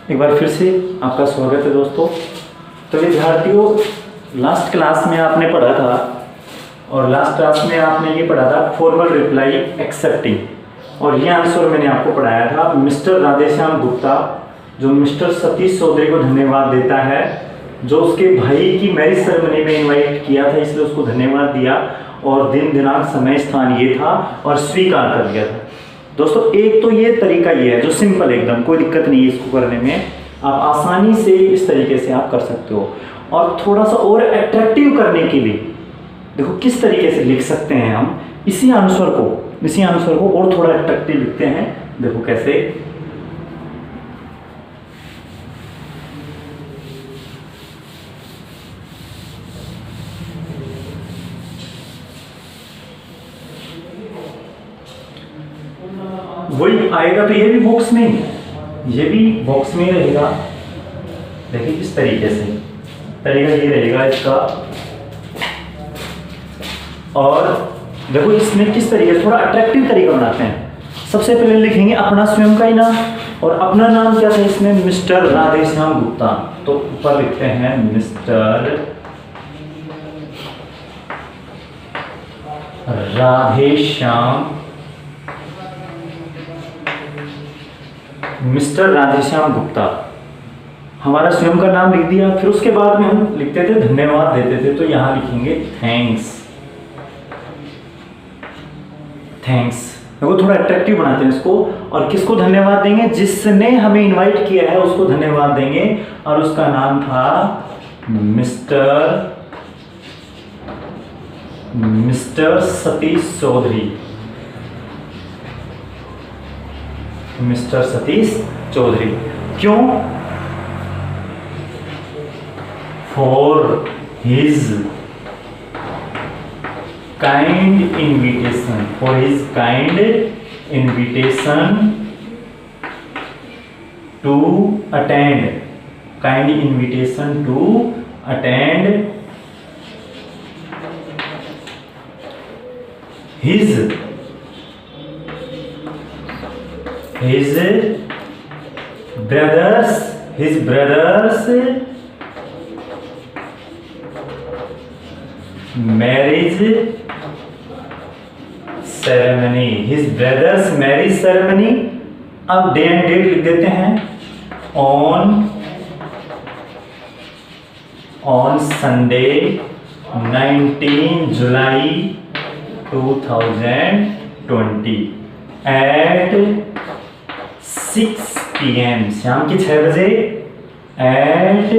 एक बार फिर से आपका स्वागत है दोस्तों। तो विद्यार्थियों, लास्ट क्लास में आपने पढ़ा था और लास्ट क्लास में आपने ये पढ़ा था फॉर्मल रिप्लाई एक्सेप्टिंग, और ये आंसर मैंने आपको पढ़ाया था मिस्टर राधेश्याम गुप्ता जो मिस्टर सतीश चौधरी को धन्यवाद देता है, जो उसके भाई की मैरिज सेरेमनी में इनवाइट किया था इसलिए उसको धन्यवाद दिया, और दिन दिनांक समय स्थान ये था और स्वीकार कर दिया था। दोस्तों एक तो ये तरीका ये है जो सिंपल एकदम, कोई दिक्कत नहीं है इसको करने में, आप आसानी से इस तरीके से आप कर सकते हो। और थोड़ा सा और अट्रैक्टिव करने के लिए देखो किस तरीके से लिख सकते हैं हम इसी आंसर को और थोड़ा अट्रैक्टिव लिखते हैं। देखो कैसे, वही आएगा तो ये भी बॉक्स में ही रहेगा। देखिए इस तरीके से तरीका ये रहेगा इसका, और देखो इसमें किस तरीके से थोड़ा अट्रैक्टिव तरीका बनाते हैं। सबसे पहले लिखेंगे अपना स्वयं का ही नाम, और अपना नाम क्या था इसमें, मिस्टर राधेश्याम गुप्ता। तो ऊपर लिखते हैं मिस्टर राधेश्याम गुप्ता, हमारा स्वयं का नाम लिख दिया। फिर उसके बाद में हम लिखते थे धन्यवाद देते थे, तो यहां लिखेंगे थैंक्स। देखो थोड़ा अट्रैक्टिव बनाते हैं इसको। और किसको धन्यवाद देंगे, जिसने हमें इनवाइट किया है उसको धन्यवाद देंगे, और उसका नाम था मिस्टर सतीश चौधरी। मिस्टर सतीश चौधरी क्यों, for his kind invitation to attend his brother's marriage ceremony। अब डे एंड डेट लिख देते हैं, on Sunday 19 July 2020 at 6 PM, शाम के 6 बजे। एट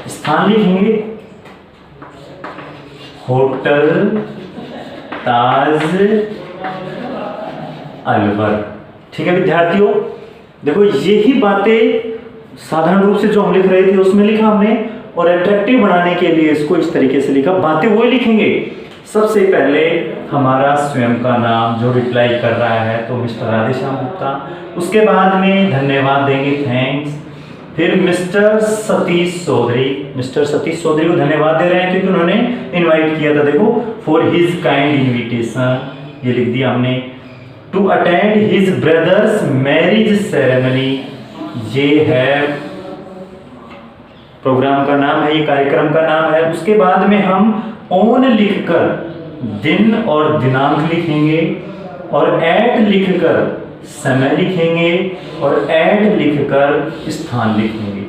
स्थान लिखेंगे होटल ताज अलवर। ठीक है विद्यार्थियों, देखो यही बातें साधारण रूप से जो हम लिख रहे थे उसमें लिखा हमने, और अट्रैक्टिव बनाने के लिए इसको इस तरीके से लिखा। बातें वही लिखेंगे, सबसे पहले हमारा स्वयं का नाम जो रिप्लाई कर रहा है तो मिस्टर राधेश्याम गुप्ता, उसके बाद में धन्यवाद देंगे थैंक्स। फिर मिस्टर सतीश चौधरी को धन्यवाद दे रहे हैं क्योंकि उन्होंने इनवाइट किया था। देखो फॉर हिज काइंड इनविटेशन, ये लिख दिया हमने। To attend his brother's marriage ceremony, ये है प्रोग्राम का नाम है, ये कार्यक्रम का नाम है। उसके बाद में हम ऑन लिखकर दिन और दिनांक लिखेंगे, और एट लिखकर समय लिखेंगे, और एट लिखकर स्थान लिखेंगे।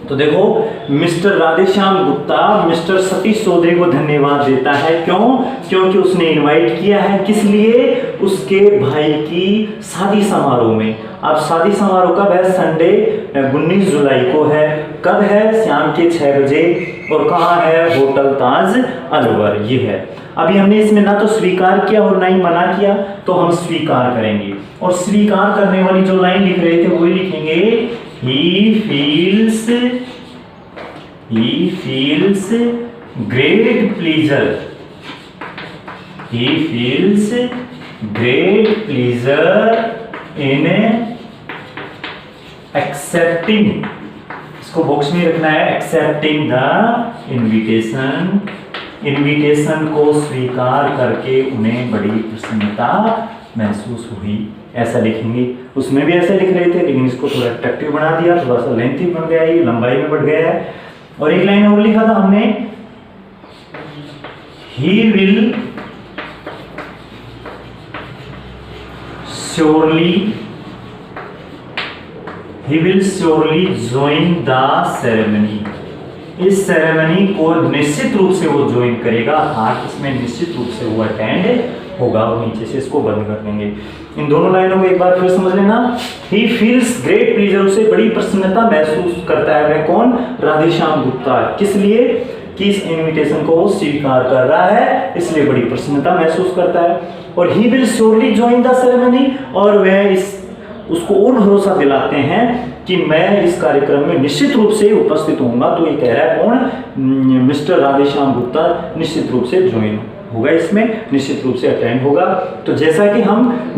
तो देखो मिस्टर राधेश्याम गुप्ता मिस्टर सतीश चौधरी को धन्यवाद देता है, क्योंकि उसने इनवाइट किया है, किस लिए, उसके भाई की शादी समारोह में। अब शादी समारोह कब है, संडे 19 जुलाई को है। कब है, शाम के 6 बजे, और कहाँ है, होटल ताज अलवर, ये है। अभी हमने इसमें ना तो स्वीकार किया और ना ही मना किया, तो हम स्वीकार करेंगे, और स्वीकार करने वाली जो लाइन लिख रहे थे वही लिखेंगे, he feels great pleasure in accepting, इसको बॉक्स में रखना है, accepting the इनविटेशन को स्वीकार करके उन्हें बड़ी प्रसन्नता महसूस हुई। ऐसा लिखेंगे। उसमें भी ऐसा लिख रहे थे, लेकिन इसको थोड़ा अट्रैक्टिव बना दिया, थोड़ा सा लेंथी बन गया, ये लंबाई में बढ़ गया है। और एक लाइन और लिखा था हमने, he will surely join the ceremony. इस सेरेमनी को निश्चित रूप से वो ज्वाइन करेगा, हाथ इसमें निश्चित रूप से वो अटेंड होगा। वो नीचे से इसको बंद कर देंगे। इन दोनों लाइनों को एक बार फिर समझ लेना। ही फील्स ग्रेट प्लीजर, उसे बड़ी प्रसन्नता महसूस करता है। वह कौन? राधेश्याम गुप्ता। किस लिए? कि इस इनविटेशन को वो स्वीकार कर रहा है, इसलिए बड़ी प्रसन्नता महसूस करता है। और he will surely join the ceremony, और वह उसको और भरोसा दिलाते हैं कि मैं इस कार्यक्रम में निश्चित रूप से उपस्थित होऊंगा। तो ये कह रहा है कौन? मिस्टर राधेश्याम गुप्ता निश्चित रूप से ज्वाइन होगा, इसमें निश्चित रूप से अटेंड होगा। तो जैसा कि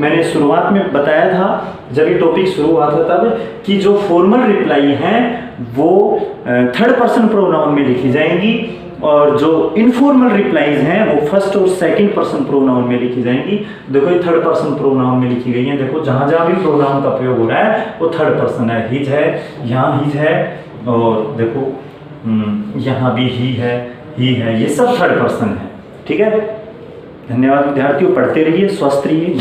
मैंने शुरुआत में बताया था, जब ये टॉपिक शुरू हुआ था तब, कि जो फॉर्मल रिप्लाई हैं वो थर्ड पर्सन प्रोनाउन में लिखी जाएंगी, और जो इनफॉर्मल रिप्लाईज हैं वो फर्स्ट और सेकंड पर्सन प्रोनाउन में लिखी जाएंगी। देखो ये थर्ड पर्सन प्रोनाउन में लिखी गई है। देखो जहां जहां भी प्रोनाउन का प्रयोग हो रहा है वो थर्ड पर्सन है। हिज है, यहाँ हिज है, और देखो यहाँ भी ही है, ये सब थर्ड पर्सन है। ठीक है, धन्यवाद विद्यार्थियों, पढ़ते रहिए, स्वस्थ रहिए।